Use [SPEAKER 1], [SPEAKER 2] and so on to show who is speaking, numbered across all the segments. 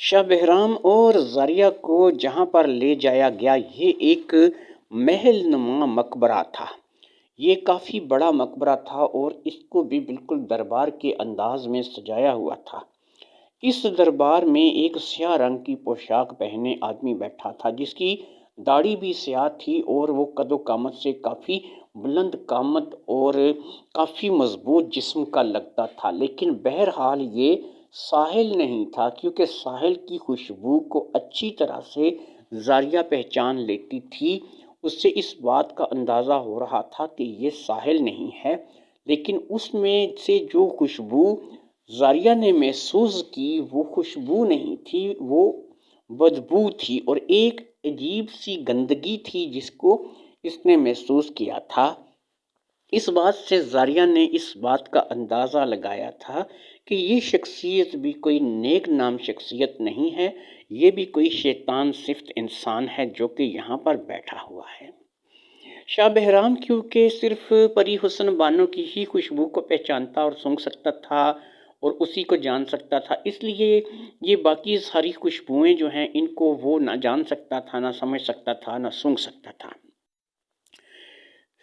[SPEAKER 1] شاہ بہرام اور زاریہ کو جہاں پر لے جایا گیا یہ ایک محل نما مقبرہ تھا۔ یہ کافی بڑا مقبرہ تھا اور اس کو بھی بالکل دربار کے انداز میں سجایا ہوا تھا۔ اس دربار میں ایک سیاہ رنگ کی پوشاک پہنے آدمی بیٹھا تھا جس کی داڑھی بھی سیاہ تھی اور وہ قد و قامت سے کافی بلند قامت اور کافی مضبوط جسم کا لگتا تھا، لیکن بہرحال یہ ساحل نہیں تھا کیونکہ ساحل کی خوشبو کو اچھی طرح سے زاریہ پہچان لیتی تھی۔ اس سے اس بات کا اندازہ ہو رہا تھا کہ یہ ساحل نہیں ہے، لیکن اس میں سے جو خوشبو زاریہ نے محسوس کی وہ خوشبو نہیں تھی، وہ بدبو تھی اور ایک عجیب سی گندگی تھی جس کو اس نے محسوس کیا تھا۔ اس بات سے زاریہ نے اس بات کا اندازہ لگایا تھا کہ یہ شخصیت بھی کوئی نیک نام شخصیت نہیں ہے، یہ بھی کوئی شیطان صفت انسان ہے جو کہ یہاں پر بیٹھا ہوا ہے۔ شاہ بہرام کیونکہ صرف پری حسن بانو کی ہی خوشبو کو پہچانتا اور سونگھ سکتا تھا اور اسی کو جان سکتا تھا، اس لیے یہ باقی ساری خوشبوئیں جو ہیں ان کو وہ نہ جان سکتا تھا، نہ سمجھ سکتا تھا، نہ سونگھ سکتا تھا۔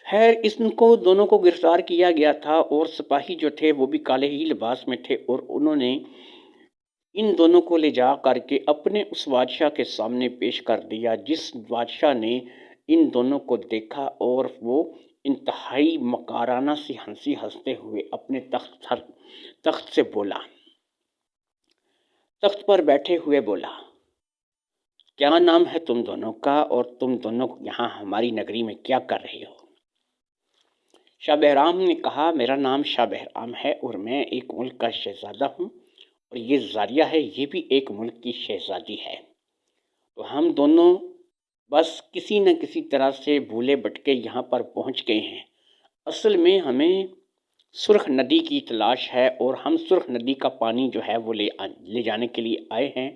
[SPEAKER 1] خیر ان کو دونوں کو گرفتار کیا گیا تھا اور سپاہی جو تھے وہ بھی کالے ہی لباس میں تھے اور انہوں نے ان دونوں کو لے جا کر کے اپنے اس بادشاہ کے سامنے پیش کر دیا جس بادشاہ نے ان دونوں کو دیکھا اور وہ انتہائی مکارانہ سی ہنسی ہنستے ہوئے اپنے تخت سے بولا، تخت پر بیٹھے ہوئے بولا، کیا نام ہے تم دونوں کا اور تم دونوں یہاں ہماری نگری میں کیا کر رہے ہو؟ شاہ بہرام نے کہا، میرا نام شاہ بہرام ہے اور میں ایک ملک کا شہزادہ ہوں اور یہ زاریہ ہے، یہ بھی ایک ملک کی شہزادی ہے، تو ہم دونوں بس کسی نہ کسی طرح سے بھولے بھٹکے یہاں پر پہنچ گئے ہیں۔ اصل میں ہمیں سرخ ندی کی تلاش ہے اور ہم سرخ ندی کا پانی جو ہے وہ لے جانے کے لیے آئے ہیں۔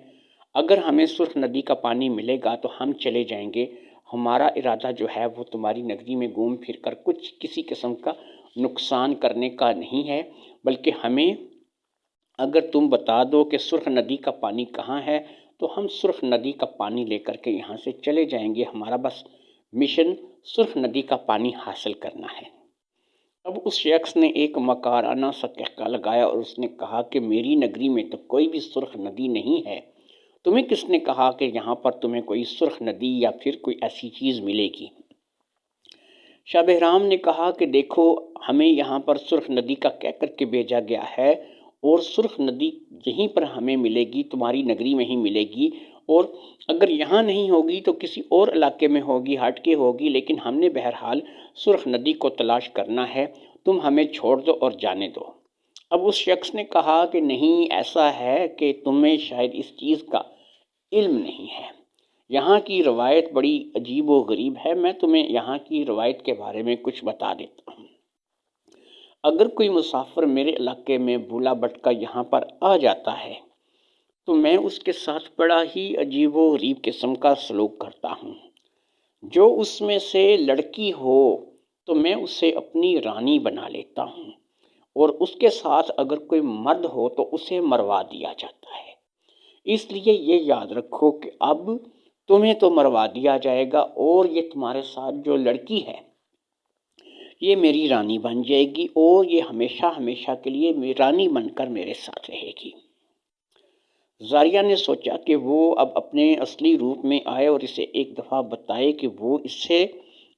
[SPEAKER 1] اگر ہمیں سرخ ندی کا پانی ملے گا تو ہم چلے جائیں گے، ہمارا ارادہ جو ہے وہ تمہاری نگری میں گھوم پھر کر کسی قسم کا نقصان کرنے کا نہیں ہے، بلکہ ہمیں اگر تم بتا دو کہ سرخ ندی کا پانی کہاں ہے تو ہم سرخ ندی کا پانی لے کر کے یہاں سے چلے جائیں گے، ہمارا بس مشن سرخ ندی کا پانی حاصل کرنا ہے۔ اب اس شخص نے ایک مکارانہ سا کہکا لگایا اور اس نے کہا کہ میری نگری میں تو کوئی بھی سرخ ندی نہیں ہے، تمہیں کس نے کہا کہ یہاں پر تمہیں کوئی سرخ ندی یا پھر کوئی ایسی چیز ملے گی؟ شاہ بہرام نے کہا کہ دیکھو ہمیں یہاں پر سرخ ندی کا کہہ کر کے بھیجا گیا ہے اور سرخ ندی یہیں پر ہمیں ملے گی، تمہاری نگری میں ہی ملے گی، اور اگر یہاں نہیں ہوگی تو کسی اور علاقے میں ہوگی، ہٹ کے ہوگی، لیکن ہم نے بہرحال سرخ ندی کو تلاش کرنا ہے، تم ہمیں چھوڑ دو اور جانے دو۔ اب اس شخص نے کہا کہ نہیں، ایسا ہے کہ تمہیں شاید اس چیز کا علم نہیں ہے، یہاں کی روایت بڑی عجیب و غریب ہے، میں تمہیں یہاں کی روایت کے بارے میں کچھ بتا دیتا ہوں۔ اگر کوئی مسافر میرے علاقے میں بھولا بھٹکا یہاں پر آ جاتا ہے تو میں اس کے ساتھ بڑا ہی عجیب و غریب قسم کا سلوک کرتا ہوں۔ جو اس میں سے لڑکی ہو تو میں اسے اپنی رانی بنا لیتا ہوں اور اس کے ساتھ اگر کوئی مرد ہو تو اسے مروا دیا جاتا ہے۔ اس لیے یہ یاد رکھو کہ اب تمہیں تو مروا دیا جائے گا اور یہ تمہارے ساتھ جو لڑکی ہے یہ میری رانی بن جائے گی اور یہ ہمیشہ ہمیشہ کے لیے رانی بن کر میرے ساتھ رہے گی۔ زاریہ نے سوچا کہ وہ اب اپنے اصلی روپ میں آئے اور اسے ایک دفعہ بتائے کہ وہ اس سے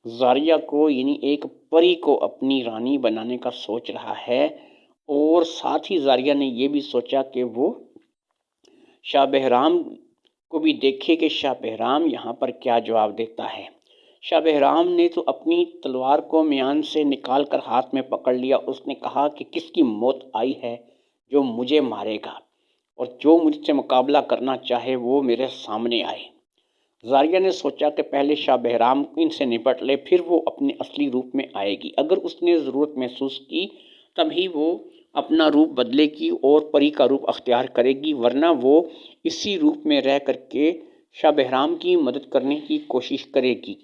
[SPEAKER 1] زاریہ کو یعنی ایک پری کو اپنی رانی بنانے کا سوچ رہا ہے، اور ساتھ ہی زاریہ نے یہ بھی سوچا کہ وہ شاہ بہرام کو بھی دیکھے کہ شاہ بہرام یہاں پر کیا جواب دیتا ہے۔ شاہ بہرام نے تو اپنی تلوار کو میان سے نکال کر ہاتھ میں پکڑ لیا، اس نے کہا کہ کس کی موت آئی ہے جو مجھے مارے گا، اور جو مجھ سے مقابلہ کرنا چاہے وہ میرے سامنے آئے۔ زاریہ نے سوچا کہ پہلے شاہ بہرام ان سے نپٹ لے، پھر وہ اپنے اصلی روپ میں آئے گی، اگر اس نے ضرورت محسوس کی تب ہی وہ اپنا روپ بدلے گی اور پری کا روپ اختیار کرے گی، ورنہ وہ اسی روپ میں رہ کر کے شاہ بہرام کی مدد کرنے کی کوشش کرے گی۔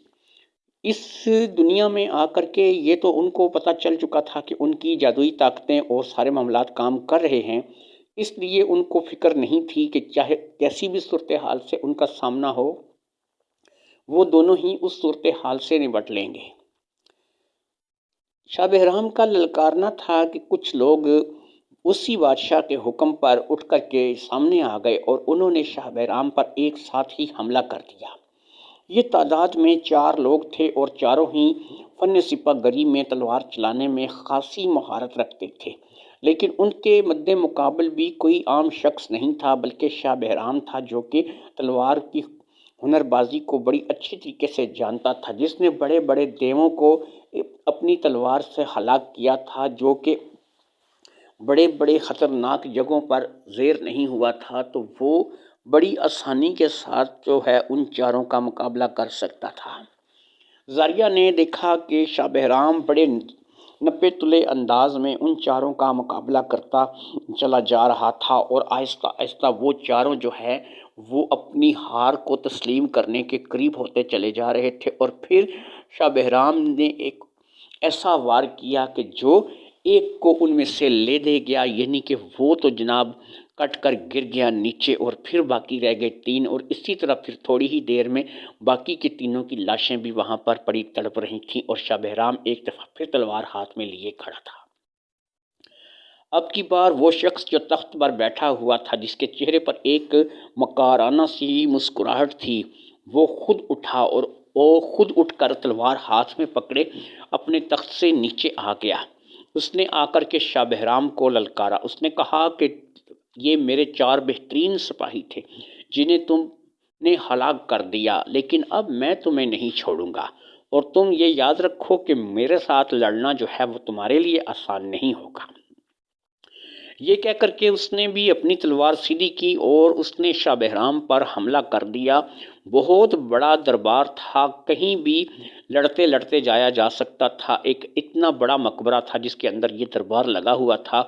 [SPEAKER 1] اس دنیا میں آ کر کے یہ تو ان کو پتہ چل چکا تھا کہ ان کی جادوئی طاقتیں اور سارے معاملات کام کر رہے ہیں، اس لیے ان کو فکر نہیں تھی کہ چاہے کیسی بھی صورتحال سے ان کا سامنا ہو، وہ دونوں ہی اس صورتحال سے نمٹ لیں گے۔ شاہ بہرام کا للکارنا تھا کہ کچھ لوگ اسی بادشاہ کے حکم پر اٹھ کر کے سامنے آ گئے اور انہوں نے شاہ بہرام پر ایک ساتھ ہی حملہ کر دیا۔ یہ تعداد میں 4 لوگ تھے اور چاروں ہی فن سپہ گری میں تلوار چلانے میں خاصی مہارت رکھتے تھے، لیکن ان کے مد مقابل بھی کوئی عام شخص نہیں تھا بلکہ شاہ بہرام تھا، جو کہ تلوار کی ہنر بازی کو بڑی اچھی طریقے سے جانتا تھا، جس نے بڑے بڑے دیووں کو اپنی تلوار سے ہلاک کیا تھا، جو کہ بڑے بڑے خطرناک جگہوں پر زیر نہیں ہوا تھا، تو وہ بڑی آسانی کے ساتھ جو ہے ان چاروں کا مقابلہ کر سکتا تھا۔ زاریہ نے دیکھا کہ شاہ بہرام بڑے نپے تلے انداز میں ان چاروں کا مقابلہ کرتا چلا جا رہا تھا اور آہستہ آہستہ وہ چاروں جو ہے وہ اپنی ہار کو تسلیم کرنے کے قریب ہوتے چلے جا رہے تھے، اور پھر شاہ بہرام نے ایک ایسا وار کیا کہ جو ایک کو ان میں سے لے دے گیا، یعنی کہ وہ تو جناب کٹ کر گر گیا نیچے، اور پھر باقی رہ گئے 3، اور اسی طرح پھر تھوڑی ہی دیر میں باقی کے تینوں کی لاشیں بھی وہاں پر پڑی تڑپ رہی تھیں، اور شاہ بہرام ایک دفعہ پھر تلوار ہاتھ میں لیے کھڑا تھا۔ اب کی بار وہ شخص جو تخت پر بیٹھا ہوا تھا، جس کے چہرے پر ایک مکارانہ سی مسکراہٹ تھی، وہ خود اٹھا اور وہ خود اٹھ کر تلوار ہاتھ میں پکڑے اپنے تخت سے نیچے آ گیا۔ اس نے آ کر کے شاہ بہرام کو للکارا۔ اس نے کہا کہ یہ میرے 4 بہترین سپاہی تھے جنہیں تم نے ہلاک کر دیا، لیکن اب میں تمہیں نہیں چھوڑوں گا، اور تم یہ یاد رکھو کہ میرے ساتھ لڑنا جو ہے وہ تمہارے لیے آسان نہیں ہوگا۔ یہ کہہ کر کے اس نے بھی اپنی تلوار سیدھی کی اور اس نے شاہ بہرام پر حملہ کر دیا۔ بہت بڑا دربار تھا، کہیں بھی لڑتے لڑتے جایا جا سکتا تھا۔ ایک اتنا بڑا مقبرہ تھا جس کے اندر یہ دربار لگا ہوا تھا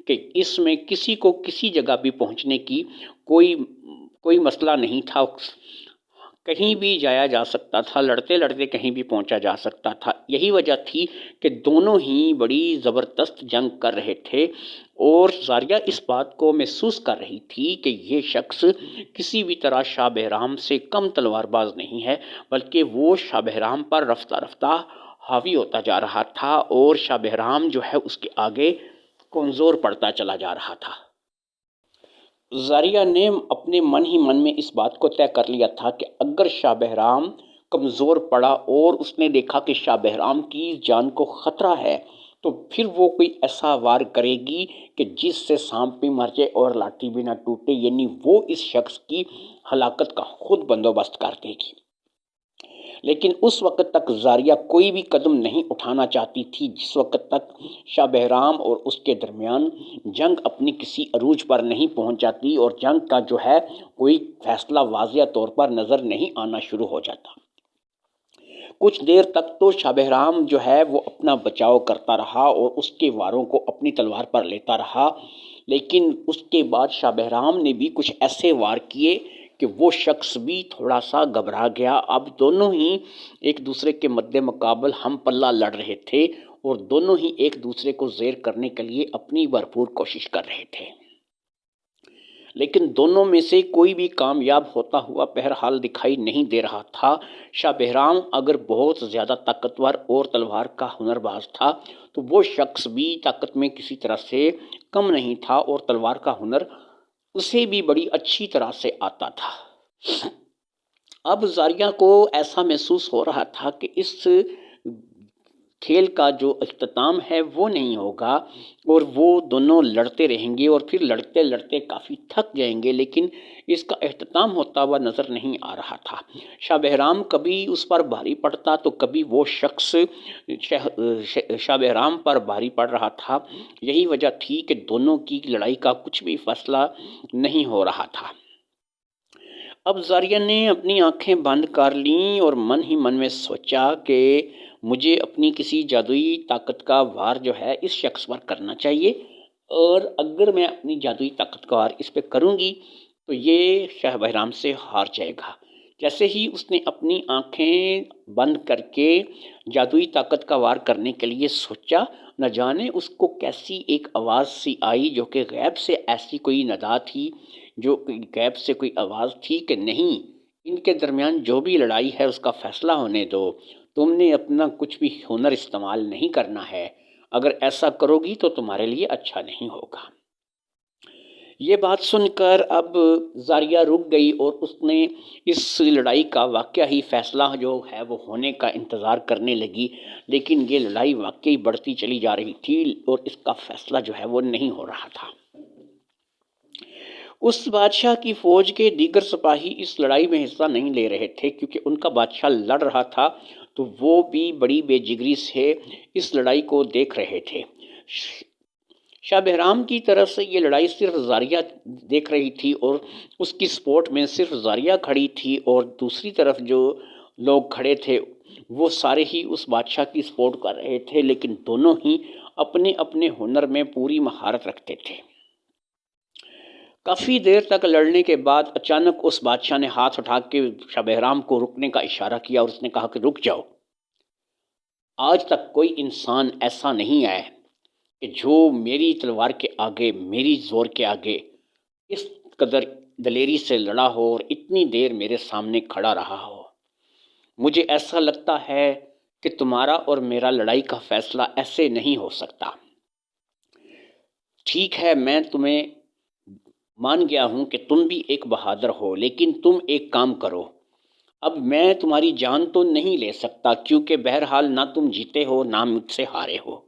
[SPEAKER 1] کہ اس میں کسی کو کسی جگہ بھی پہنچنے کی کوئی مسئلہ نہیں تھا، کہیں بھی جایا جا سکتا تھا، لڑتے لڑتے کہیں بھی پہنچا جا سکتا تھا۔ یہی وجہ تھی کہ دونوں ہی بڑی زبردست جنگ کر رہے تھے، اور زاریہ اس بات کو محسوس کر رہی تھی کہ یہ شخص کسی بھی طرح شاہ بہرام سے کم تلوار باز نہیں ہے، بلکہ وہ شاہ بہرام پر رفتہ رفتہ حاوی ہوتا جا رہا تھا، اور شاہ بہرام جو ہے اس کے آگے کمزور پڑتا چلا جا رہا تھا۔ زاریہ نے اپنے من ہی من میں اس بات کو طے کر لیا تھا کہ اگر شاہ بہرام کمزور پڑا اور اس نے دیکھا کہ شاہ بہرام کی جان کو خطرہ ہے، تو پھر وہ کوئی ایسا وار کرے گی کہ جس سے سانپ بھی مر جائے اور لاٹھی بھی نہ ٹوٹے، یعنی وہ اس شخص کی ہلاکت کا خود بندوبست کر دے گی۔ لیکن اس وقت تک زاریہ کوئی بھی قدم نہیں اٹھانا چاہتی تھی جس وقت تک شاہ بہرام اور اس کے درمیان جنگ اپنی کسی عروج پر نہیں پہنچ جاتی اور جنگ کا جو ہے کوئی فیصلہ واضح طور پر نظر نہیں آنا شروع ہو جاتا۔ کچھ دیر تک تو شاہ بہرام جو ہے وہ اپنا بچاؤ کرتا رہا اور اس کے واروں کو اپنی تلوار پر لیتا رہا، لیکن اس کے بعد شاہ بہرام نے بھی کچھ ایسے وار کیے کہ وہ شخص بھی تھوڑا سا گھبرا گیا۔ اب دونوں ہی ایک دوسرے کے مد مقابل ہم پلہ لڑ رہے تھے، اور دونوں ہی ایک دوسرے کو زیر کرنے کے لیے اپنی بھرپور کوشش کر رہے تھے، لیکن دونوں میں سے کوئی بھی کامیاب ہوتا ہوا بہرحال دکھائی نہیں دے رہا تھا۔ شاہ بہرام اگر بہت زیادہ طاقتور اور تلوار کا ہنر باز تھا، تو وہ شخص بھی طاقت میں کسی طرح سے کم نہیں تھا اور تلوار کا ہنر اسے بھی بڑی اچھی طرح سے آتا تھا۔ اب زاریہ کو ایسا محسوس ہو رہا تھا کہ اس کھیل کا جو اختتام ہے وہ نہیں ہوگا، اور وہ دونوں لڑتے رہیں گے اور پھر لڑتے لڑتے کافی تھک جائیں گے، لیکن اس کا اختتام ہوتا ہوا نظر نہیں آ رہا تھا۔ شاہ بہرام کبھی اس پر بھاری پڑتا تو کبھی وہ شخص شاہ بہرام پر بھاری پڑ رہا تھا۔ یہی وجہ تھی کہ دونوں کی لڑائی کا کچھ بھی فیصلہ نہیں ہو رہا تھا۔ اب زاریہ نے اپنی آنکھیں بند کر لیں اور من ہی من میں سوچا کہ مجھے اپنی کسی جادوئی طاقت کا وار جو ہے اس شخص پر کرنا چاہیے، اور اگر میں اپنی جادوئی طاقت کا وار اس پہ کروں گی تو یہ شاہ بہرام سے ہار جائے گا۔ جیسے ہی اس نے اپنی آنکھیں بند کر کے جادوئی طاقت کا وار کرنے کے لیے سوچا، نہ جانے اس کو کیسی ایک آواز سی آئی جو کہ غیب سے ایسی کوئی ندا تھی، جو غیب سے کوئی آواز تھی کہ نہیں، ان کے درمیان جو بھی لڑائی ہے اس کا فیصلہ ہونے دو، تم نے اپنا کچھ بھی ہنر استعمال نہیں کرنا ہے، اگر ایسا کرو گی تو تمہارے لیے اچھا نہیں ہوگا۔ یہ بات سن کر اب زاریہ رک گئی اور اس نے اس لڑائی کا واقعہ ہی فیصلہ جو ہے وہ ہونے کا انتظار کرنے لگی، لیکن یہ لڑائی واقعی بڑھتی چلی جا رہی تھی اور اس کا فیصلہ جو ہے وہ نہیں ہو رہا تھا۔ اس بادشاہ کی فوج کے دیگر سپاہی اس لڑائی میں حصہ نہیں لے رہے تھے کیونکہ ان کا بادشاہ لڑ رہا تھا، تو وہ بھی بڑی بے جگری سے اس لڑائی کو دیکھ رہے تھے۔ شاہ بہرام کی طرف سے یہ لڑائی صرف زاریہ دیکھ رہی تھی اور اس کی سپورٹ میں صرف زاریہ کھڑی تھی، اور دوسری طرف جو لوگ کھڑے تھے وہ سارے ہی اس بادشاہ کی سپورٹ کر رہے تھے، لیکن دونوں ہی اپنے اپنے ہنر میں پوری مہارت رکھتے تھے۔ کافی دیر تک لڑنے کے بعد اچانک اس بادشاہ نے ہاتھ اٹھا کے شاہ بہرام کو رکنے کا اشارہ کیا اور اس نے کہا کہ رک جاؤ، آج تک کوئی انسان ایسا نہیں آیا کہ جو میری تلوار کے آگے، میری زور کے آگے اس قدر دلیری سے لڑا ہو اور اتنی دیر میرے سامنے کھڑا رہا ہو۔ مجھے ایسا لگتا ہے کہ تمہارا اور میرا لڑائی کا فیصلہ ایسے نہیں ہو سکتا۔ ٹھیک ہے، میں تمہیں مان گیا ہوں کہ تم بھی ایک بہادر ہو، لیکن تم ایک کام کرو، اب میں تمہاری جان تو نہیں لے سکتا کیونکہ بہرحال نہ تم جیتے ہو نہ مجھ سے ہارے ہو۔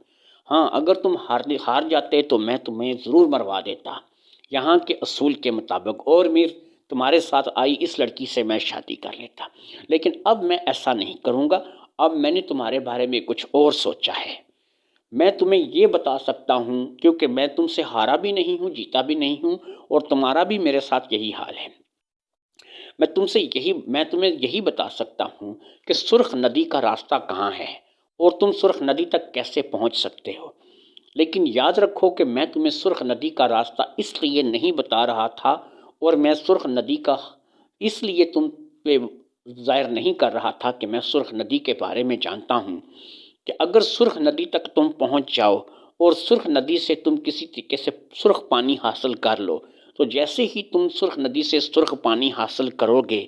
[SPEAKER 1] ہاں، اگر تم ہار جاتے تو میں تمہیں ضرور مروا دیتا یہاں کے اصول کے مطابق، اور تمہارے ساتھ آئی اس لڑکی سے میں شادی کر لیتا، لیکن اب میں ایسا نہیں کروں گا۔ اب میں نے تمہارے بارے میں کچھ اور سوچا ہے۔ میں تمہیں یہ بتا سکتا ہوں کیونکہ میں تم سے ہارا بھی نہیں ہوں، جیتا بھی نہیں ہوں، اور تمہارا بھی میرے ساتھ یہی حال ہے۔ میں تمہیں یہی بتا سکتا ہوں کہ سرخ ندی کا راستہ کہاں ہے اور تم سرخ ندی تک کیسے پہنچ سکتے ہو، لیکن یاد رکھو کہ میں تمہیں سرخ ندی کا راستہ اس لیے نہیں بتا رہا تھا، اور میں سرخ ندی کا اس لیے تم پہ ظاہر نہیں کر رہا تھا کہ میں سرخ ندی کے بارے میں جانتا ہوں، کہ اگر سرخ ندی تک تم پہنچ جاؤ اور سرخ ندی سے تم کسی طریقے سے سرخ پانی حاصل کر لو، تو جیسے ہی تم سرخ ندی سے سرخ پانی حاصل کرو گے،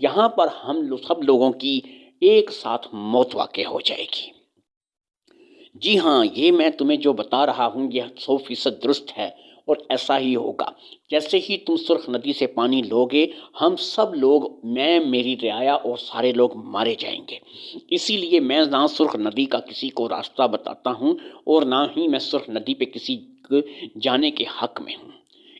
[SPEAKER 1] یہاں پر ہم سب لوگوں کی ایک ساتھ موت واقع ہو جائے گی۔ جی ہاں، یہ میں تمہیں جو بتا رہا ہوں یہ 100% درست ہے اور ایسا ہی ہوگا۔ جیسے ہی تم سرخ ندی سے پانی لوگے، ہم سب لوگ، میں، میری رعایا اور سارے لوگ مارے جائیں گے۔ اسی لیے میں نہ سرخ ندی کا کسی کو راستہ بتاتا ہوں اور نہ ہی میں سرخ ندی پہ کسی جانے کے حق میں ہوں۔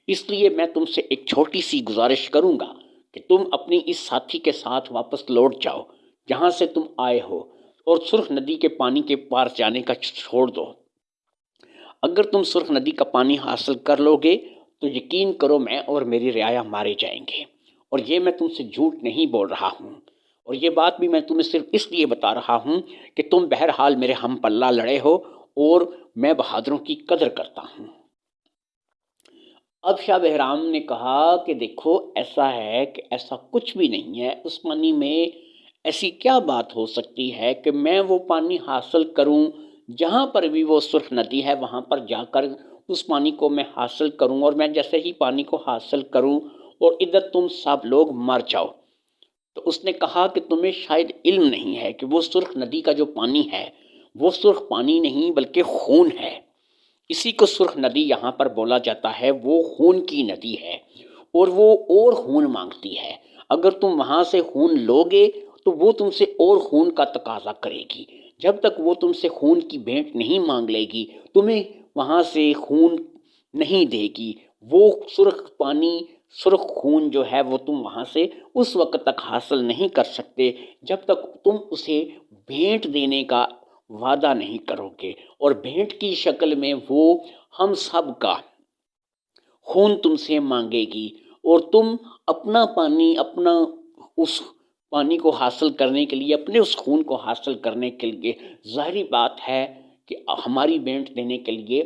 [SPEAKER 1] اس لیے میں تم سے ایک چھوٹی سی گزارش کروں گا کہ تم اپنی اس ساتھی کے ساتھ واپس لوٹ جاؤ جہاں سے تم آئے ہو، اور سرخ ندی کے پانی کے پار جانے کا چھوڑ دو۔ اگر تم سرخ ندی کا پانی حاصل کر لو گے تو یقین کرو میں اور میری رعایا مارے جائیں گے، اور یہ میں تم سے جھوٹ نہیں بول رہا ہوں، اور یہ بات بھی میں تمہیں صرف اس لیے بتا رہا ہوں کہ تم بہرحال میرے ہم پلہ لڑے ہو اور میں بہادروں کی قدر کرتا ہوں۔ اب شاہ بہرام نے کہا کہ دیکھو، ایسا ہے کہ ایسا کچھ بھی نہیں ہے، اس پانی میں ایسی کیا بات ہو سکتی ہے کہ میں وہ پانی حاصل کروں، جہاں پر بھی وہ سرخ ندی ہے وہاں پر جا کر اس پانی کو میں حاصل کروں، اور میں جیسے ہی پانی کو حاصل کروں اور ادھر تم سب لوگ مر جاؤ۔ تو اس نے کہا کہ تمہیں شاید علم نہیں ہے کہ وہ سرخ ندی کا جو پانی ہے وہ سرخ پانی نہیں بلکہ خون ہے، اسی کو سرخ ندی یہاں پر بولا جاتا ہے، وہ خون کی ندی ہے، اور وہ اور خون مانگتی ہے۔ اگر تم وہاں سے خون لوگے تو وہ تم سے اور خون کا تقاضا کرے گی، جب تک وہ تم سے خون کی بھیٹ نہیں مانگ لے گی تمہیں وہاں سے خون نہیں دے گی۔ وہ سرخ پانی، سرخ خون جو ہے وہ تم وہاں سے اس وقت تک حاصل نہیں کر سکتے جب تک تم اسے بھیٹ دینے کا وعدہ نہیں کرو گے، اور بھیٹ کی شکل میں وہ ہم سب کا خون تم سے مانگے گی، اور تم اپنا پانی، اپنا اس پانی کو حاصل کرنے کے لیے، اپنے اس خون کو حاصل کرنے کے لیے ظاہری بات ہے کہ ہماری بھیٹ دینے کے لیے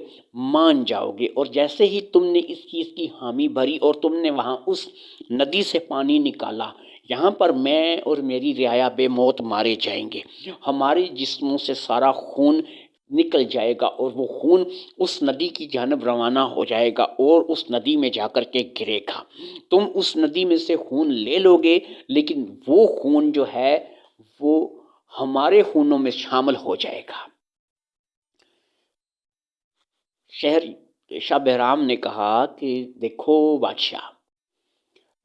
[SPEAKER 1] مان جاؤ گے، اور جیسے ہی تم نے اس چیز کی حامی بھری اور تم نے وہاں اس ندی سے پانی نکالا، یہاں پر میں اور میری رعایا بے موت مارے جائیں گے، ہمارے جسموں سے سارا خون نکل جائے گا اور وہ خون اس ندی کی جانب روانہ ہو جائے گا اور اس ندی میں جا کر کے گرے گا۔ تم اس ندی میں سے خون لے لو گے، لیکن وہ خون جو ہے وہ ہمارے خونوں میں شامل ہو جائے گا۔ شاہ بہرام نے کہا کہ دیکھو بادشاہ،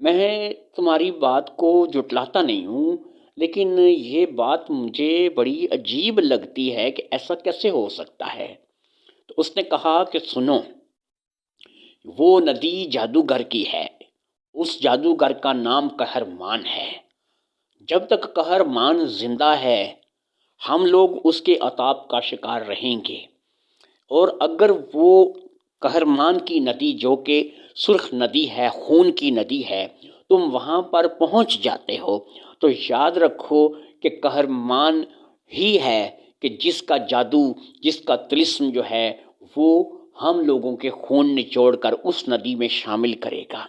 [SPEAKER 1] میں تمہاری بات کو جھٹلاتا نہیں ہوں، لیکن یہ بات مجھے بڑی عجیب لگتی ہے کہ ایسا کیسے ہو سکتا ہے۔ تو اس نے کہا کہ سنو، وہ ندی جادوگر کی ہے، اس جادوگر کا نام قہرمان ہے۔ جب تک قہرمان زندہ ہے ہم لوگ اس کے عطاب کا شکار رہیں گے، اور اگر وہ قہرمان کی ندی جو کہ سرخ ندی ہے، خون کی ندی ہے، تم وہاں پر پہنچ جاتے ہو تو یاد رکھو کہ قہرمان ہی ہے کہ جس کا جادو، جس کا طلسم جو ہے وہ ہم لوگوں کے خون نچوڑ کر اس ندی میں شامل کرے گا۔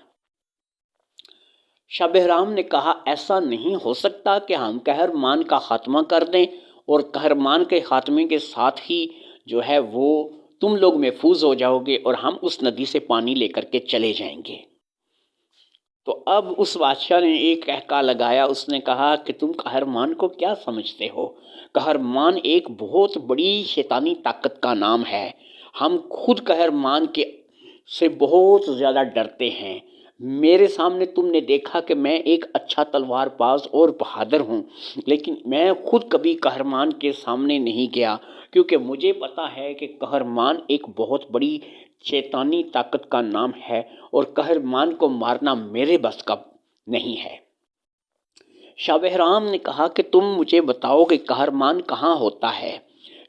[SPEAKER 1] شاہ بہرام نے کہا ایسا نہیں ہو سکتا کہ ہم قہرمان کا خاتمہ کر دیں اور قہرمان کے خاتمے کے ساتھ ہی جو ہے وہ تم لوگ محفوظ ہو جاؤ گے اور ہم اس ندی سے پانی لے کر کے چلے جائیں گے۔ تو اب اس بادشاہ نے ایک کہکا لگایا، اس نے کہا کہ تم قہرمان کو کیا سمجھتے ہو؟ قہرمان ایک بہت بڑی شیطانی طاقت کا نام ہے، ہم خود قہرمان کے سے بہت زیادہ ڈرتے ہیں۔ میرے سامنے تم نے دیکھا کہ میں ایک اچھا تلوار باز اور بہادر ہوں، لیکن میں خود کبھی قہرمان کے سامنے نہیں گیا، کیونکہ مجھے پتا ہے کہ قہرمان ایک بہت بڑی شیطانی طاقت کا نام ہے اور قہرمان کو مارنا میرے بس کا نہیں ہے۔ شاہ بہرام نے کہا کہ تم مجھے بتاؤ کہ قہرمان کہاں ہوتا ہے،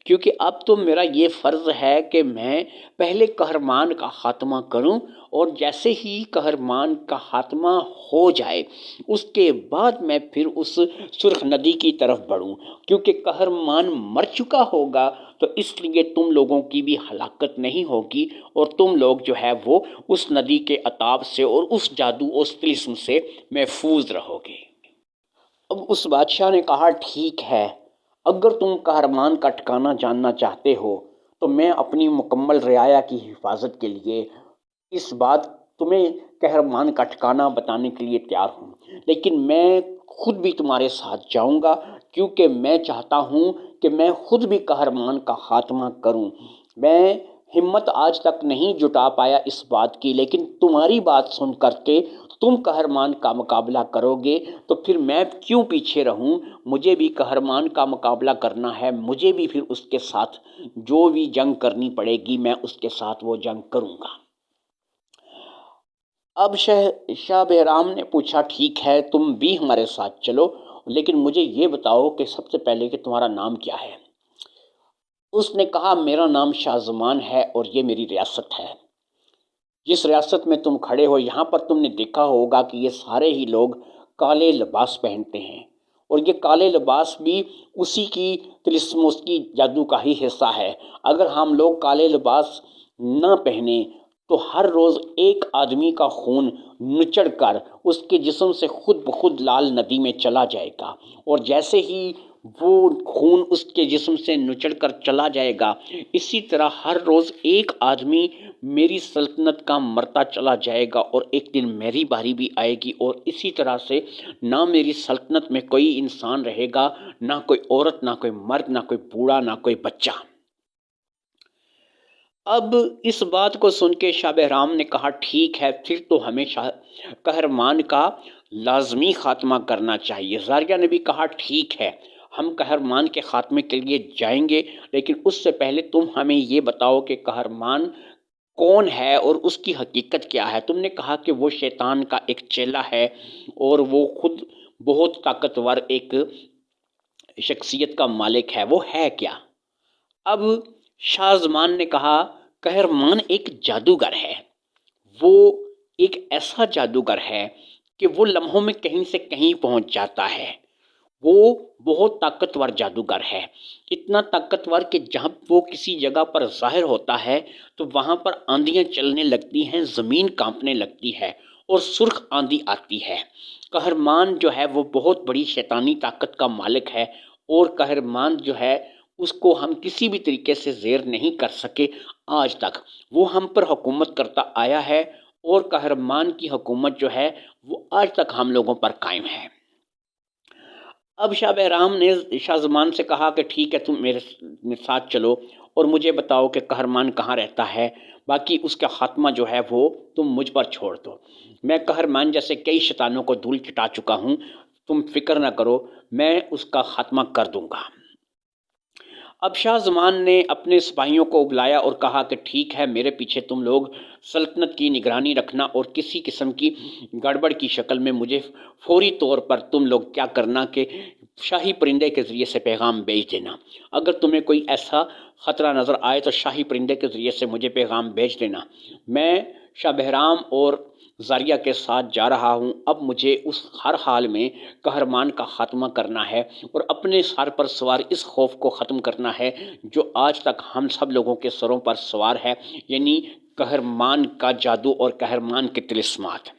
[SPEAKER 1] کیونکہ اب تو میرا یہ فرض ہے کہ میں پہلے قہرمان کا خاتمہ کروں، اور جیسے ہی قہرمان کا خاتمہ ہو جائے اس کے بعد میں پھر اس سرخ ندی کی طرف بڑھوں، کیونکہ قہرمان مر چکا ہوگا تو اس لیے تم لوگوں کی بھی ہلاکت نہیں ہوگی اور تم لوگ جو ہے وہ اس ندی کے عطاب سے اور اس جادو اس طلسم سے محفوظ رہو گے۔ اب اس بادشاہ نے کہا ٹھیک ہے، اگر تم قہرمان کا ٹھکانہ جاننا چاہتے ہو تو میں اپنی مکمل رعایا کی حفاظت کے لیے اس بات تمہیں قہرمان کا ٹھکانہ بتانے کے لیے تیار ہوں، لیکن میں خود بھی تمہارے ساتھ جاؤں گا، کیونکہ میں چاہتا ہوں کہ میں خود بھی قہرمان کا خاتمہ کروں۔ میں ہمت آج تک نہیں جٹا پایا اس بات کی، لیکن تمہاری بات سن کر کے تم قہرمان کا مقابلہ کرو گے تو پھر میں کیوں پیچھے رہوں؟ مجھے بھی قہرمان کا مقابلہ کرنا ہے، مجھے بھی پھر اس کے ساتھ جو بھی جنگ کرنی پڑے گی میں اس کے ساتھ وہ جنگ کروں گا۔ اب شاہ بہرام نے پوچھا ٹھیک ہے تم بھی ہمارے ساتھ چلو، لیکن مجھے یہ بتاؤ کہ سب سے پہلے کہ تمہارا نام کیا ہے؟ اس نے کہا میرا نام شاہ زمان ہے اور یہ میری ریاست ہے۔ جس ریاست میں تم کھڑے ہو یہاں پر تم نے دیکھا ہوگا کہ یہ سارے ہی لوگ کالے لباس پہنتے ہیں، اور یہ کالے لباس بھی اسی کی طلسم، اس کی جادو کا ہی حصہ ہے۔ اگر ہم لوگ کالے لباس نہ پہنیں تو ہر روز ایک آدمی کا خون نچڑ کر اس کے جسم سے خود بخود لال ندی میں چلا جائے گا، اور جیسے ہی وہ خون اس کے جسم سے نچڑ کر چلا جائے گا اسی طرح ہر روز ایک آدمی میری سلطنت کا مرتا چلا جائے گا، اور ایک دن میری باری بھی آئے گی، اور اسی طرح سے نہ میری سلطنت میں کوئی انسان رہے گا، نہ کوئی عورت، نہ کوئی مرد، نہ کوئی بوڑھا، نہ کوئی بچہ۔ اب اس بات کو سن کے شاہ بہرام نے کہا ٹھیک ہے پھر تو ہمیں قہرمان کا لازمی خاتمہ کرنا چاہیے۔ زاریہ نے بھی کہا ٹھیک ہے ہم قہرمان کے خاتمے کے لیے جائیں گے، لیکن اس سے پہلے تم ہمیں یہ بتاؤ کہ قہرمان کون ہے اور اس کی حقیقت کیا ہے؟ تم نے کہا کہ وہ شیطان کا ایک چیلا ہے اور وہ خود بہت طاقتور ایک شخصیت کا مالک ہے، وہ ہے کیا؟ اب شاہ زمان نے کہا قہرمان ایک جادوگر ہے، وہ ایک ایسا جادوگر ہے کہ وہ لمحوں میں کہیں سے کہیں پہنچ جاتا ہے، وہ بہت طاقتور جادوگر ہے، اتنا طاقتور کہ جہاں وہ کسی جگہ پر ظاہر ہوتا ہے تو وہاں پر آندیاں چلنے لگتی ہیں، زمین کانپنے لگتی ہے اور سرخ آندھی آتی ہے۔ قہرمان جو ہے وہ بہت بڑی شیطانی طاقت کا مالک ہے، اور قہرمان جو ہے اس کو ہم کسی بھی طریقے سے زیر نہیں کر سکے آج تک۔ وہ ہم پر حکومت کرتا آیا ہے اور قہرمان کی حکومت جو ہے وہ آج تک ہم لوگوں پر قائم ہے۔ اب شاہ بہرام نے شاہ زمان سے کہا کہ ٹھیک ہے، تم میرے ساتھ چلو اور مجھے بتاؤ کہ قہرمان کہاں رہتا ہے، باقی اس کا خاتمہ جو ہے وہ تم مجھ پر چھوڑ دو۔ میں قہرمان جیسے کئی شیطانوں کو دھول چٹا چکا ہوں، تم فکر نہ کرو، میں اس کا خاتمہ کر دوں گا۔ اب شاہ زمان نے اپنے سپاہیوں کو بلایا اور کہا کہ ٹھیک ہے، میرے پیچھے تم لوگ سلطنت کی نگرانی رکھنا اور کسی قسم کی گڑبڑ کی شکل میں مجھے فوری طور پر تم لوگ کیا کرنا کہ شاہی پرندے کے ذریعے سے پیغام بھیج دینا۔ اگر تمہیں کوئی ایسا خطرہ نظر آئے تو شاہی پرندے کے ذریعے سے مجھے پیغام بھیج دینا۔ میں شاہ بہرام اور زاریہ کے ساتھ جا رہا ہوں۔ اب مجھے اس ہر حال میں قہرمان کا خاتمہ کرنا ہے اور اپنے سر پر سوار اس خوف کو ختم کرنا ہے جو آج تک ہم سب لوگوں کے سروں پر سوار ہے، یعنی قہرمان کا جادو اور قہرمان کے طلسمات۔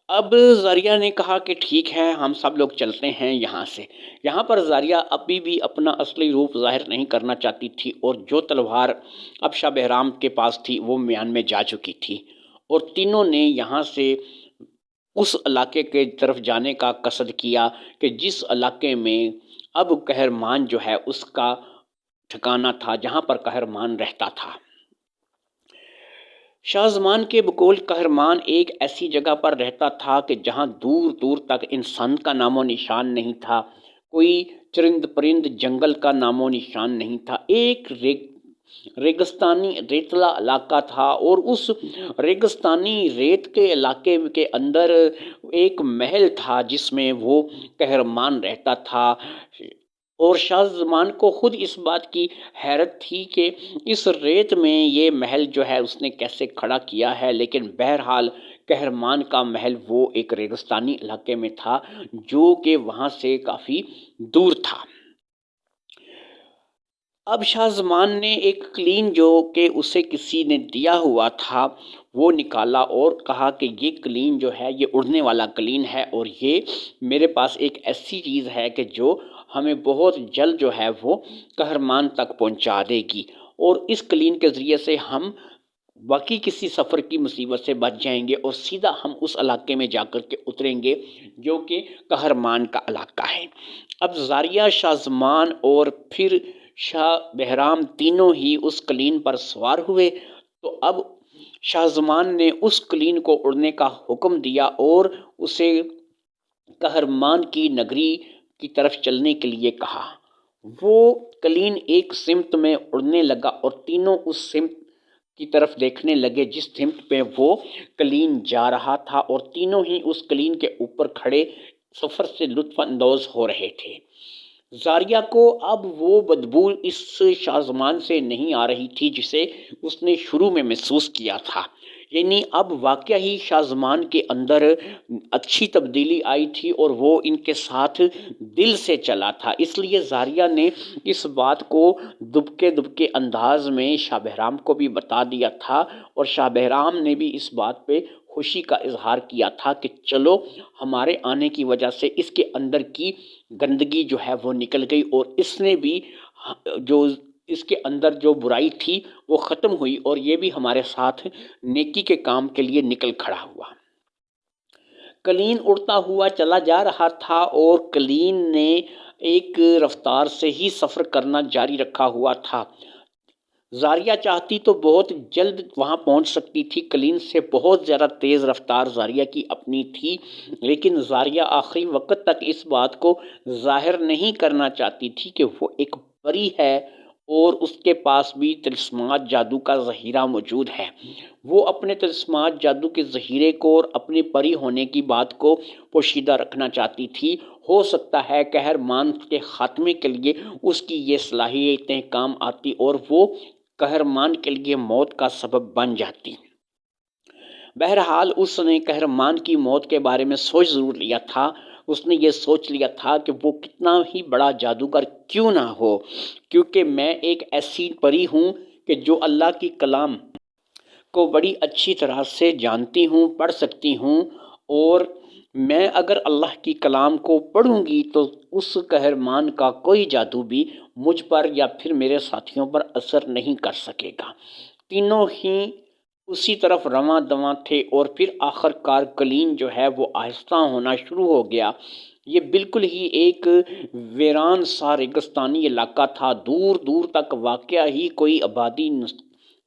[SPEAKER 1] اب زاریہ نے کہا کہ ٹھیک ہے، ہم سب لوگ چلتے ہیں یہاں سے۔ یہاں پر زاریہ ابھی بھی اپنا اصلی روپ ظاہر نہیں کرنا چاہتی تھی اور جو تلوار اب شاہ بہرام کے پاس تھی وہ میان میں جا چکی تھی، اور تینوں نے یہاں سے اس علاقے کے طرف جانے کا قصد کیا کہ جس علاقے میں اب قہرمان جو ہے اس کا ٹھکانہ تھا، جہاں پر قہرمان رہتا تھا۔ شاہ زمان کے بقول قہرمان ایک ایسی جگہ پر رہتا تھا کہ جہاں دور دور تک انسان کا نام و نشان نہیں تھا، کوئی چرند پرند جنگل کا نام و نشان نہیں تھا، ایک ریگستانی ریتلا علاقہ تھا، اور اس ریگستانی ریت کے علاقے کے اندر ایک محل تھا جس میں وہ قہرمان رہتا تھا۔ اور شاہ زمان کو خود اس بات کی حیرت تھی کہ اس ریت میں یہ محل جو ہے اس نے کیسے کھڑا کیا ہے، لیکن بہرحال قہرمان کا محل وہ ایک ریگستانی علاقے میں تھا جو کہ وہاں سے کافی دور تھا۔ اب شاہ زمان نے ایک قلین جو کہ اسے کسی نے دیا ہوا تھا وہ نکالا اور کہا کہ یہ قلین جو ہے یہ اڑنے والا قلین ہے، اور یہ میرے پاس ایک ایسی چیز ہے کہ جو ہمیں بہت جلد جو ہے وہ قہرمان تک پہنچا دے گی، اور اس قلین کے ذریعے سے ہم باقی کسی سفر کی مصیبت سے بچ جائیں گے اور سیدھا ہم اس علاقے میں جا کر کے اتریں گے جو کہ قہرمان کا علاقہ ہے۔ اب زاریہ، شاہ زمان اور پھر شاہ بہرام تینوں ہی اس قلین پر سوار ہوئے، تو اب شاہ زمان نے اس قلین کو اڑنے کا حکم دیا اور اسے قہرمان کی نگری کی طرف چلنے کے لیے کہا۔ وہ قلین ایک سمت میں اڑنے لگا اور تینوں اس سمت کی طرف دیکھنے لگے جس سمت پہ وہ قلین جا رہا تھا، اور تینوں ہی اس قلین کے اوپر کھڑے سفر سے لطف اندوز ہو رہے تھے۔ زاریہ کو اب وہ بدبو اس شاہ زمان سے نہیں آ رہی تھی جسے اس نے شروع میں محسوس کیا تھا، یعنی اب واقعہ ہی شاہ زمان کے اندر اچھی تبدیلی آئی تھی اور وہ ان کے ساتھ دل سے چلا تھا۔ اس لیے زاریہ نے اس بات کو دبکے انداز میں شاہ بہرام کو بھی بتا دیا تھا، اور شاہ بہرام نے بھی اس بات پہ خوشی کا اظہار کیا تھا کہ چلو، ہمارے آنے کی وجہ سے اس کے اندر کی گندگی جو ہے وہ نکل گئی، اور اس نے بھی جو اس کے اندر جو برائی تھی وہ ختم ہوئی، اور یہ بھی ہمارے ساتھ نیکی کے کام کے لیے نکل کھڑا ہوا۔ قلین اڑتا ہوا چلا جا رہا تھا اور قلین نے ایک رفتار سے ہی سفر کرنا جاری رکھا ہوا تھا۔ زاریہ چاہتی تو بہت جلد وہاں پہنچ سکتی تھی، قلین سے بہت زیادہ تیز رفتار زاریہ کی اپنی تھی، لیکن زاریہ آخری وقت تک اس بات کو ظاہر نہیں کرنا چاہتی تھی کہ وہ ایک پری ہے اور اس کے پاس بھی طلسمات جادو کا ذخیرہ موجود ہے۔ وہ اپنے طلسمات جادو کے ذخیرے کو اور اپنی پری ہونے کی بات کو پوشیدہ رکھنا چاہتی تھی۔ ہو سکتا ہے قہرمان کے خاتمے کے لیے اس کی یہ صلاحیتیں کام آتی اور وہ قہرمان کے لیے موت کا سبب بن جاتی۔ بہرحال اس نے قہرمان کی موت کے بارے میں سوچ ضرور لیا تھا۔ اس نے یہ سوچ لیا تھا کہ وہ کتنا ہی بڑا جادوگر کیوں نہ ہو، کیونکہ میں ایک ایسی پری ہوں کہ جو اللہ کی کلام کو بڑی اچھی طرح سے جانتی ہوں، پڑھ سکتی ہوں، اور میں اگر اللہ کی کلام کو پڑھوں گی تو اس قہرمان کا کوئی جادو بھی مجھ پر یا پھر میرے ساتھیوں پر اثر نہیں کر سکے گا۔ تینوں ہی اسی طرف رواں دواں تھے اور پھر آخر کار کلین جو ہے وہ آہستہ ہونا شروع ہو گیا۔ یہ بالکل ہی ایک ویران سا ریگستانی علاقہ تھا، دور دور تک واقعہ ہی کوئی آبادی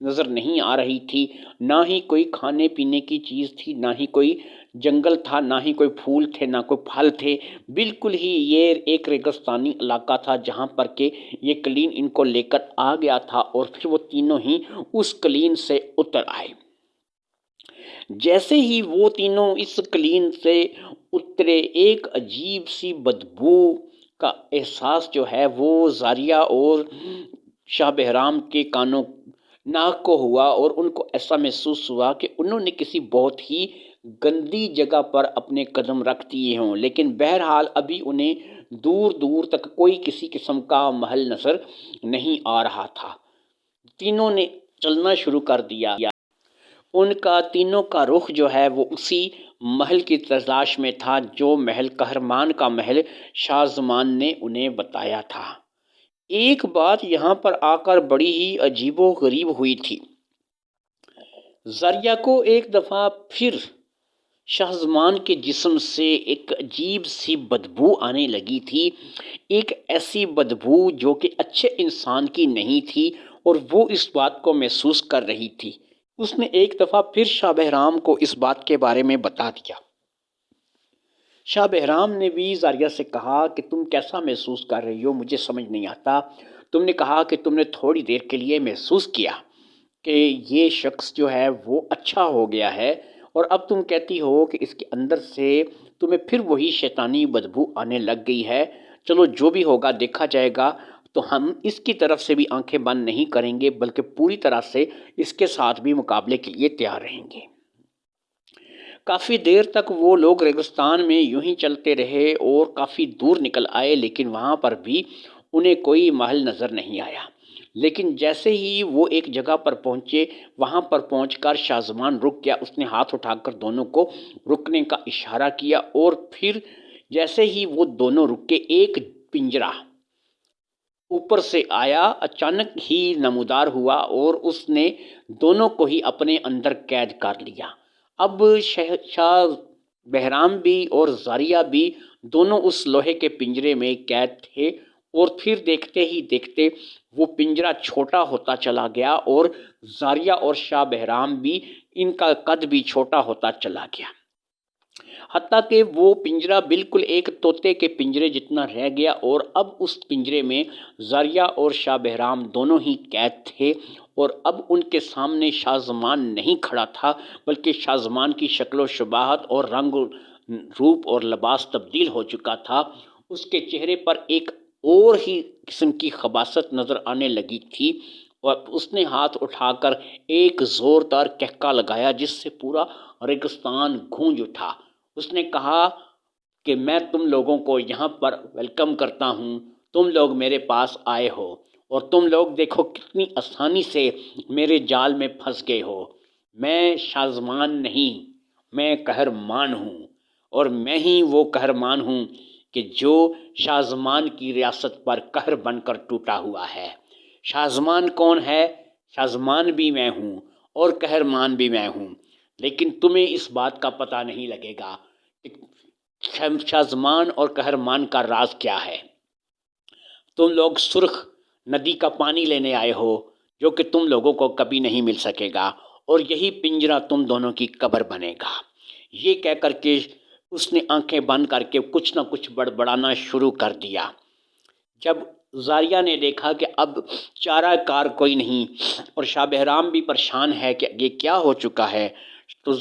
[SPEAKER 1] نظر نہیں آ رہی تھی، نہ ہی کوئی کھانے پینے کی چیز تھی، نہ ہی کوئی جنگل تھا، نہ ہی کوئی پھول تھے، نہ کوئی پھل تھے۔ بالکل ہی یہ ایک ریگستانی علاقہ تھا جہاں پر کہ یہ کلین ان کو لے کر آ گیا تھا اور پھر وہ تینوں ہی اس کلین سے اتر آئے۔ جیسے ہی وہ تینوں اس کلین سے اترے، ایک عجیب سی بدبو کا احساس جو ہے وہ زاریہ اور شاہ بہرام کے کانوں ناک کو ہوا اور ان کو ایسا محسوس ہوا کہ انہوں نے کسی بہت ہی گندی جگہ پر اپنے قدم رکھ دیے ہوں، لیکن بہرحال ابھی انہیں دور دور تک کوئی کسی قسم کا محل نظر نہیں آ رہا تھا۔ تینوں نے چلنا شروع کر دیا۔ ان کا تینوں کا رخ جو ہے وہ اسی محل کی تلاش میں تھا جو محل قہرمان کا محل شاہ زمان نے انہیں بتایا تھا۔ ایک بات یہاں پر آ کر بڑی ہی عجیب و غریب ہوئی تھی۔ زاریہ کو ایک دفعہ پھر شاہ زمان کے جسم سے ایک عجیب سی بدبو آنے لگی تھی، ایک ایسی بدبو جو کہ اچھے انسان کی نہیں تھی اور وہ اس بات کو محسوس کر رہی تھی۔ اس نے ایک دفعہ پھر شاہ بہرام کو اس بات کے بارے میں بتا دیا۔ شاہ بہرام نے بھی زاریہ سے کہا کہ تم کیسا محسوس کر رہی ہو، مجھے سمجھ نہیں آتا۔ تم نے کہا کہ تم نے تھوڑی دیر کے لیے محسوس کیا کہ یہ شخص جو ہے وہ اچھا ہو گیا ہے، اور اب تم کہتی ہو کہ اس کے اندر سے تمہیں پھر وہی شیطانی بدبو آنے لگ گئی ہے۔ چلو جو بھی ہوگا دیکھا جائے گا، تو ہم اس کی طرف سے بھی آنکھیں بند نہیں کریں گے بلکہ پوری طرح سے اس کے ساتھ بھی مقابلے کے لیے تیار رہیں گے۔ کافی دیر تک وہ لوگ ریگستان میں یوں ہی چلتے رہے اور کافی دور نکل آئے، لیکن وہاں پر بھی انہیں کوئی محل نظر نہیں آیا۔ لیکن جیسے ہی وہ ایک جگہ پر پہنچے، وہاں پر پہنچ کر شاہ زمان رک گیا۔ اس نے ہاتھ اٹھا کر دونوں کو رکنے کا اشارہ کیا اور پھر جیسے ہی وہ دونوں رکے، ایک پنجرہ اوپر سے آیا، اچانک ہی نمودار ہوا اور اس نے دونوں کو ہی اپنے اندر قید کر لیا۔ اب شاہ بہرام بھی اور زاریہ بھی دونوں اس لوہے کے پنجرے میں قید تھے، اور پھر دیکھتے ہی دیکھتے وہ پنجرہ چھوٹا ہوتا چلا گیا اور زاریہ اور شاہ بہرام بھی، ان کا قد بھی چھوٹا ہوتا چلا گیا، حتیٰ کہ وہ پنجرہ بالکل ایک طوطے کے پنجرے جتنا رہ گیا، اور اب اس پنجرے میں زاریہ اور شاہ بہرام دونوں ہی قید تھے، اور اب ان کے سامنے شاہ زمان نہیں کھڑا تھا بلکہ شاہ زمان کی شکل و شباہت اور رنگ روپ اور لباس تبدیل ہو چکا تھا۔ اس کے چہرے پر ایک اور ہی قسم کی خباثت نظر آنے لگی تھی، اور اس نے ہاتھ اٹھا کر ایک زوردار کہکا لگایا جس سے پورا ریگستان گونج اٹھا۔ اس نے کہا کہ میں تم لوگوں کو یہاں پر ویلکم کرتا ہوں، تم لوگ میرے پاس آئے ہو اور تم لوگ دیکھو کتنی آسانی سے میرے جال میں پھنس گئے ہو۔ میں شاہ زمان نہیں، میں قہرمان ہوں، اور میں ہی وہ قہرمان ہوں کہ جو شاہ زمان کی ریاست پر قہر بن کر ٹوٹا ہوا ہے۔ شاہ زمان کون ہے؟ شاہ زمان بھی میں ہوں اور قہرمان بھی میں ہوں، لیکن تمہیں اس بات کا پتہ نہیں لگے گا کہ شاہ زمان اور قہرمان کا راز کیا ہے۔ تم لوگ سرخ ندی کا پانی لینے آئے ہو جو کہ تم لوگوں کو کبھی نہیں مل سکے گا، اور یہی پنجرہ تم دونوں کی قبر بنے گا۔ یہ کہہ کر کے اس نے آنکھیں بند کر کے کچھ نہ کچھ بڑبڑانا شروع کر دیا۔ جب زاریہ نے دیکھا کہ اب چارہ کار کوئی نہیں اور شاہ بہرام بھی پریشان ہے کہ یہ کیا ہو چکا ہے، تو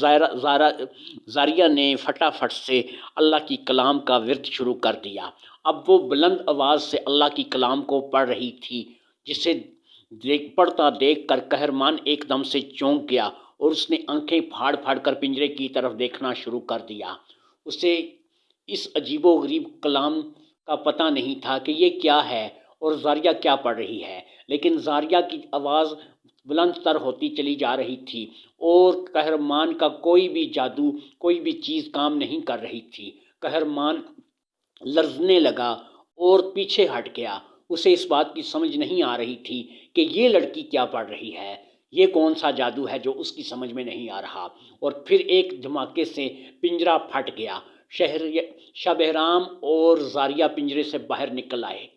[SPEAKER 1] زاریہ نے فٹافٹ سے اللہ کی کلام کا ورد شروع کر دیا۔ اب وہ بلند آواز سے اللہ کی کلام کو پڑھ رہی تھی، جسے پڑھتا دیکھ کر قہرمان ایک دم سے چونک گیا اور اس نے آنکھیں پھاڑ پھاڑ کر پنجرے کی طرف دیکھنا شروع کر دیا۔ اسے اس عجیب و غریب کلام کا پتہ نہیں تھا کہ یہ کیا ہے اور زاریہ کیا پڑھ رہی ہے، لیکن زاریہ کی آواز بلند تر ہوتی چلی جا رہی تھی اور قہرمان کا کوئی بھی جادو، کوئی بھی چیز کام نہیں کر رہی تھی۔ قہرمان لرزنے لگا اور پیچھے ہٹ گیا۔ اسے اس بات کی سمجھ نہیں آ رہی تھی کہ یہ لڑکی کیا پڑھ رہی ہے، یہ کون سا جادو ہے جو اس کی سمجھ میں نہیں آ رہا۔ اور پھر ایک دھماکے سے پنجرہ پھٹ گیا۔ شاہ بہرام اور زاریہ پنجرے سے باہر نکل آئے۔